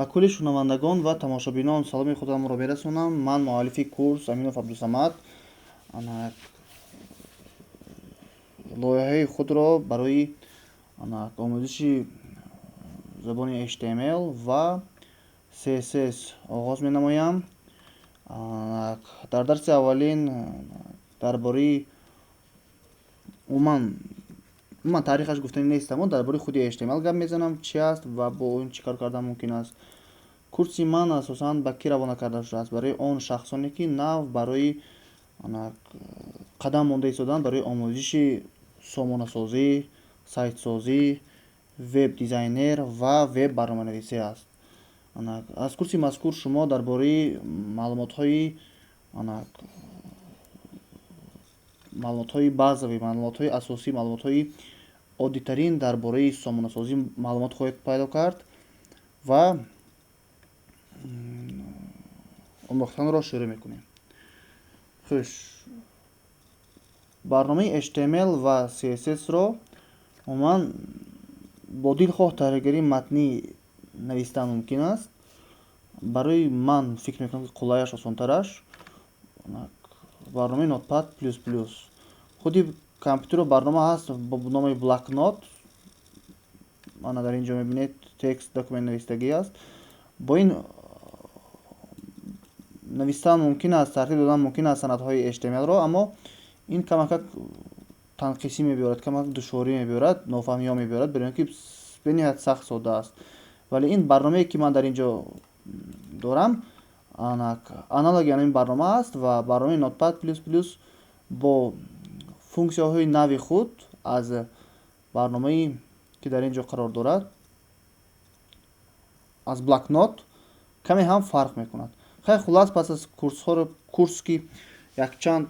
ба кулли шунавандагон ва тамошобинон саломи худамро мерасонам. Ман муаллифи курс Аминов Абдусамад лоиҳаи худро барои омӯзиши забони HTML ва CSS оғоз менамоям. дар дарси аввалин дар бораи умуман таърихаш гуфтанӣ нест, аммо дар бораи худи HTML гап мезанам, чӣ аст ва бо он чӣ кор кардан мумкин аст. курси ман асосан ба кӣ равона карда шудааст? Барои он шахсоне ки нав барои қадам монда истодан барои омӯзиши сомонасозӣ, сайтсозӣ, веб дизайнер ва веб барноманависӣ аст. аз курси мазкур шумо дар бораи маълумотҳои базавӣ, маълумотҳои асосӣ, маълумотҳои оддитарин дар бораи сомонасозӣ маълумот хоҳед пайдо кард ва омӯхтанро шурӯъ мекунем. хуш, барномаи HTML ва CSS-ро умуман бо дилхоҳ таҳриргарии матнӣ навистан мумкин аст. барои ман фикр мекунам ки қуллааш осонтараш барномаи Notepad++. худи компютеро барнома ҳаст бо номи Blacknot. дар инҷо мебинед текст документ навистагӣ аст. бо ин навистан мумкин аст, тартиб додан мумкин аст санадҳои HTML-ро, аммо ин камакак танқисӣ мебиёрад, камак душворӣ мебиёрад, нофаҳмиҳо мебиёрад, барои ки бениҳоят сахт сода аст. вале ин барномае ки ман дар инҷо дорам аналоги ин барнома аст ва барномаи Notepad++ бо функсияҳои нави худ аз барномаи ки дар инҷо қарор дорад, аз Blacknot каме ҳам фарқ мекунад. хай хулас, пас аз курс ки якчанд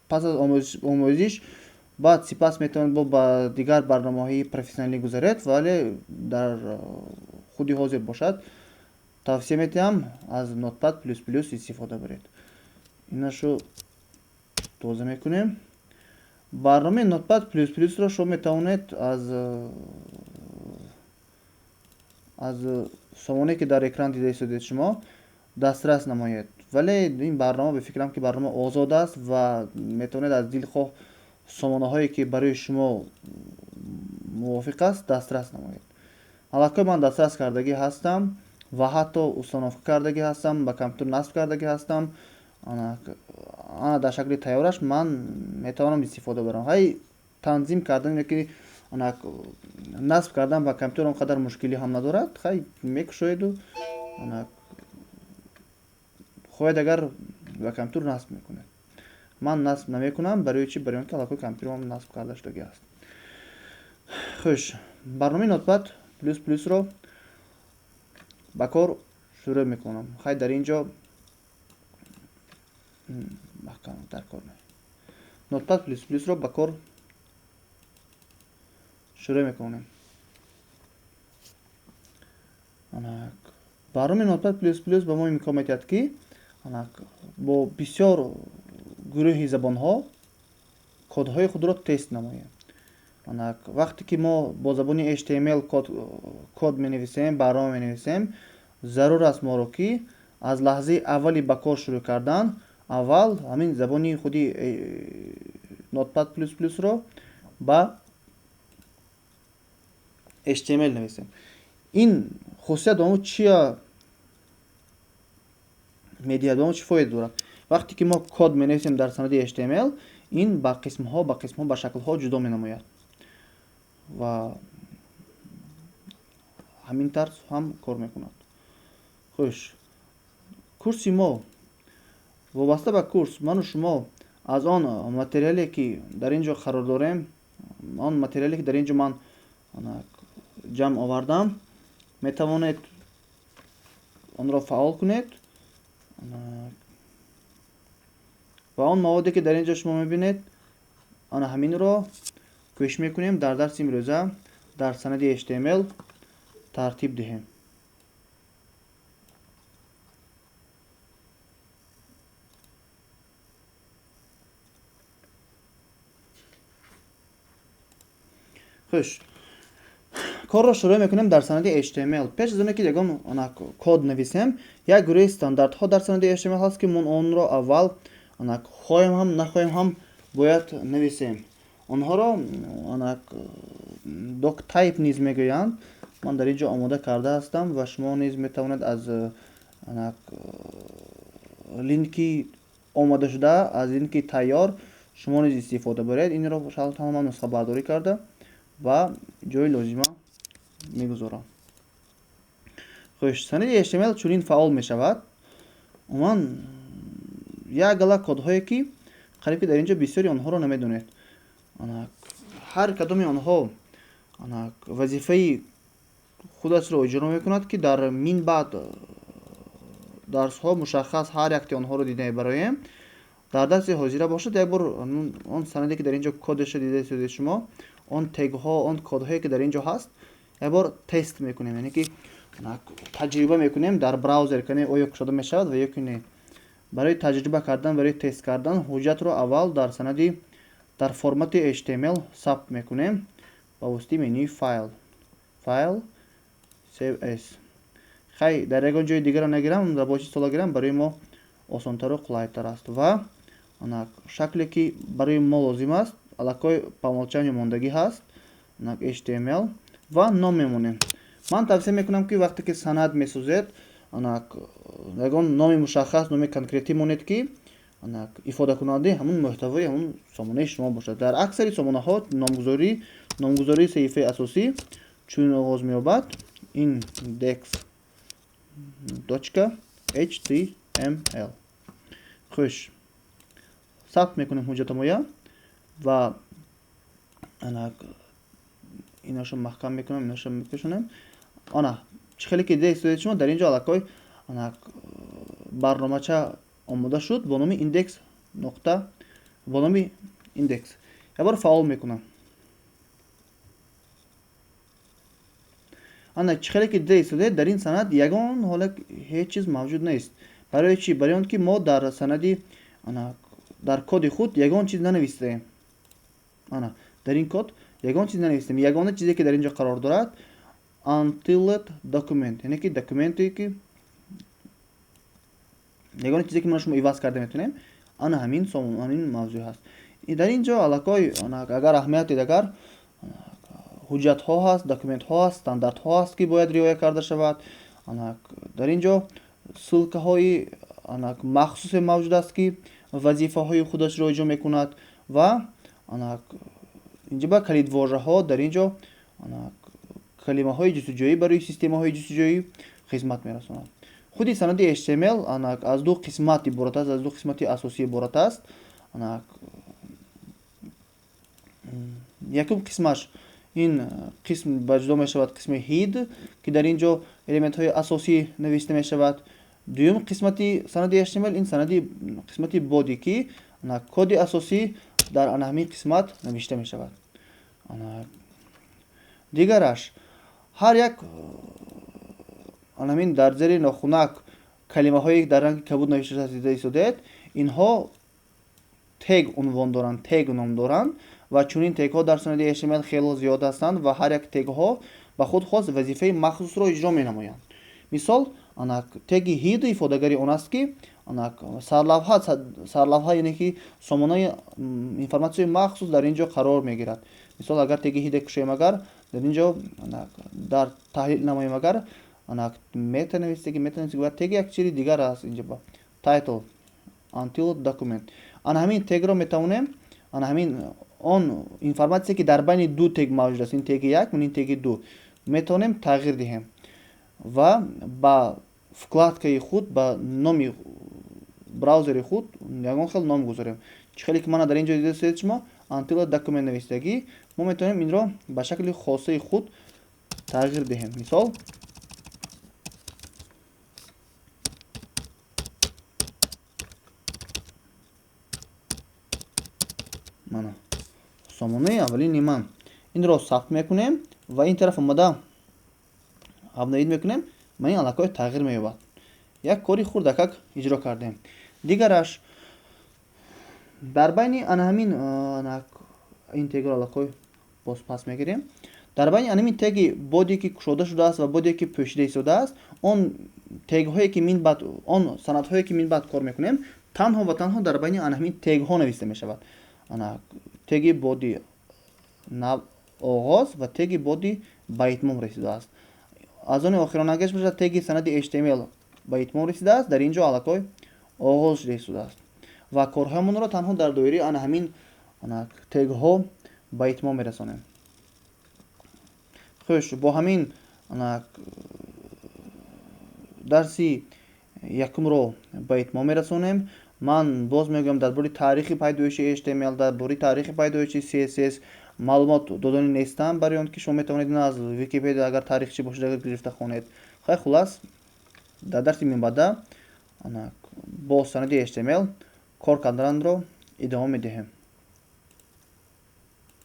пас аз омӯзиш баъд сипас метавонед ба дигар барномаҳои профессионалӣ гузаред, вале дар худи ҳозир бошад тавсия метиҳам аз Notepad++ истифода баред. инашо тоза мекунем. барномаи Notepad++-ро шумо метавонед аз сомонае ки дар экран дида истодед шумо дастрас намоед, вале ин барнома бификрам ки барнома озод аст ва метавонед аз дилхоҳ сомонаҳое ки барои шумо мувофиқ аст дастрас намоед. аллакай ман дастрас кардагӣ ҳастам ва ҳатто установка кардагӣ ҳастам, ба компютер насб кардагӣ ҳастам. дар шакли тайёраш ман метавонам истифода барам. ҳай танзим кардан ки насб кардан ба компютер он қадар мушкилӣ ҳам надорад. хай мекушоеду хоҳед агар ба компютер насб мекунед. ман насб намекунам. барои чӣ? барои он ки аллакай компютерам насб карда шудагӣ аст. хуш, барномаи Notepad++-ро ба кор шурӯъ мекунам. хай дар инҷо Notepad++-ро ба кор шурӯъ мекунем. барномаи Notepad++ ба мо имкон медиҳад ки бо бисёр гурӯҳи забонҳо кодҳои худро тест намоем. вақте ки мо бо забони HTML код менависем, барнома менависем, зарур аст моро ки аз лаҳзаи аввали ба кор шурӯъ кардан аввал ҳамин забони худи Notepad++-ро ба HTML нависем. ин хусусият ба мо чия медиҳад, ба мо чӣ фоида дорад? вақте ки мо код менависем дар санади HTML, ин ба қисмҳо ба шаклҳо ҷудо менамояд ва ҳамин тарз ҳам кор мекунад. хуш, курси мо вобаста ба курс ману шумо аз он материале ки дар инҷо қарор дорем, он материале ки дар инҷо ман ҷамъ овардам, метавонед онро фаъол кунед ва он маводе ки дар инҷо шумо мебинед, ҳаминро кӯшиш мекунем дар дарси имрӯза дар санади HTML тартиб диҳем. хуш, корро шурӯъ мекунем дар санади HTML. Пеш аз оне ки ягон код нависем, як гурӯҳи стандартҳо дар санади HTML ҳаст ки мон онро аввал хоҳем ҳам нахоҳем ҳам бояд нависем. Онҳоро doctype низ мегӯянд. Ман дар ин ҷо омода карда ҳастам ва шумо низ метавонед аз линки омодашуда, аз линки тайёр шумо низ истифода баред. Инро тамоман нусхабардорӣ карда ва ҷои лозима мегузорам. Хуш, санади HTML чунин фаъол мешавад. умуман як гала кодҳое ки қариб ки дар ин ҷо бисёри онҳоро намедонед. ҳар кадоми онҳо вазифаи худашро иҷро мекунад ки дар минбаъд дарсҳо мушаххас ҳар якти онҳоро дида мебароем. дар дасти ҳозира бошад, як бор он санаде ки дар ин ҷо кодеша дидаед шумо, он тегҳо, он кодҳое ки дар ин ҷо ҳаст, як бор тест мекунем, яъне ки таҷриба мекунем дар браузер, кане оё кушода мешавад ва ё ки не. барои таҷриба кардан, барои тест кардан ҳуҷҷатро аввал дар санади дар формати HTML сабт мекунем ба воситаи менюи файл save as. хай дар ягон ҷои дигарро нагирам, дар бочи сола гирам, барои мо осонтару қулайтар аст. ва шакле ки барои мо лозим аст, аллакой по умолчанию мондагӣ ҳаст, HTML ва ном мемонем. ман тавсия мекунам ки вақте ки санад месозед, ягон номи мушаххас, номи конкретӣ монед ки ифодакунандаи ҳамун муҳтавои ҳамун сомонаи шумо бошад. дар аксари сомонаҳо номгузории саҳифаи асосӣ чунин оғоз меёбад: index.html. хуш, сабт мекунем ҳуҷҷатамоя ва иношо маҳкам мекунам, иношо мекушонем. чӣ хеле ки дида истодаед шумо, дар ин ҷо аллакой барномача омода шуд бо номи index. як бор фаъол мекунам. чӣ хеле ки дида истодаед, дар ин санад ягон ҳола ҳеҷ чиз мавҷуд нест. барои чӣ? барои он ки мо дар санади дар коди худ ягон чиз нанавистаем. дар ин код ягон чиз нанавистаем. ягона чизе ки дар ин ҷо қарор дорад untitled document, яъне ки документе ки ягона чизе ки мо шумо иваз карда метавонем, ҳамин мавзӯъ ҳаст. дар ин ҷо аллакой агар аҳамияти дигар ҳуҷҷатҳо ҳаст, документҳо ҳаст, стандартҳо ҳаст ки бояд риоя карда шавад. дар ин ҷо ссилкаҳои махсусе мавҷуд аст ки вазифаҳои худашро иҷро мекунад ва инҷоба калидвожаҳо, дар ин ҷо калимаҳои ҷустуҷӯӣ барои системаҳои ҷустуҷӯӣ хизмат мерасонад. худи санади HTML аз ду қисмат иборат аст, аз ду қисмати асосӣ иборат аст. якум қисмаш ин қисм ба ҷудо мешавад қисми head, ки дар ин ҷо элементҳои асосӣ нависта мешавад. дуюм қисмати санади HTML ин санади қисмати body, ки коди асосӣ дар ҳамин қисмат навишта мешавад. дигараш ҳар як дар зери нохунак калимаҳое дар ранги кабуд навишта дида истодаед, инҳо тег унвон доранд, тег ном доранд ва чунин тегҳо дар санади HTML хело зиёд ҳастанд ва ҳар як тегҳо ба худ хос вазифаи махсусро иҷро менамоянд. мисол теги head ифодагари он аст ки сарлавҳа, яъне ки сомонаи информатсияи махсус дар ин ҷо қарор мегирад. мисол агар теги head кушоем, агар дар ин ҷо дар таҳлил намоем, агар метанависем ва теги як чизи дигар аст инҷо ба title untitled document. ҳамин тегро метавонем, ҳамин он информатсия ки дар байни ду тег мавҷуд аст, ин теги як, ин теги ду, метавонем тағйир диҳем ва ба вкладкаи худ, ба номи браузери худ ягон хел ном гузорем. чӣ хеле ки мана дар ин ҷо дида истодаед шумо untitled document навистагӣ, мо метавонем инро ба шакли хосаи худ тағйир диҳем. мисол сомонаи аввалини ман, инро сабт мекунем ва ин тараф омада авнаид мекунем, ва ин аллакой тағйир меёбад. як кори хурдакак иҷро кардем. дигараш дар байни ҳамин ин тегро аллакой боз пас мегирем. дар байни анами теги боде ки кушода шудааст ва боде ки пӯшида истодааст, он тегҳое ки мин баъд он санадҳое ки мин баъд кор мекунем, танҳо ва танҳо дар байни ана ҳамин тегҳо нависта мешавад. Ана теги боди оғоз ва теги боди ба итмом расидааст. аз они охирона гашт бошад теги санади html ба итмом расидааст, дар ин ҷо аллакой оғоз шуда истодааст ва корҳоямонро танҳо дар доираи ана ҳамин тегҳо ба итмом мерасонем. хуш, бо ҳамин дарси якумро ба итмом мерасонем. ман боз мегӯям дар бораи таърихи пайдоиши html, дар бораи таърихи пайдоиши css маълумот додани нестам, барои он ки шумо метавонед ин аз википедия агар таърихчӣ бошед гирифта хонед. хай хулас, дар дарси минбаъда бо санади html кор карданро идома медиҳем.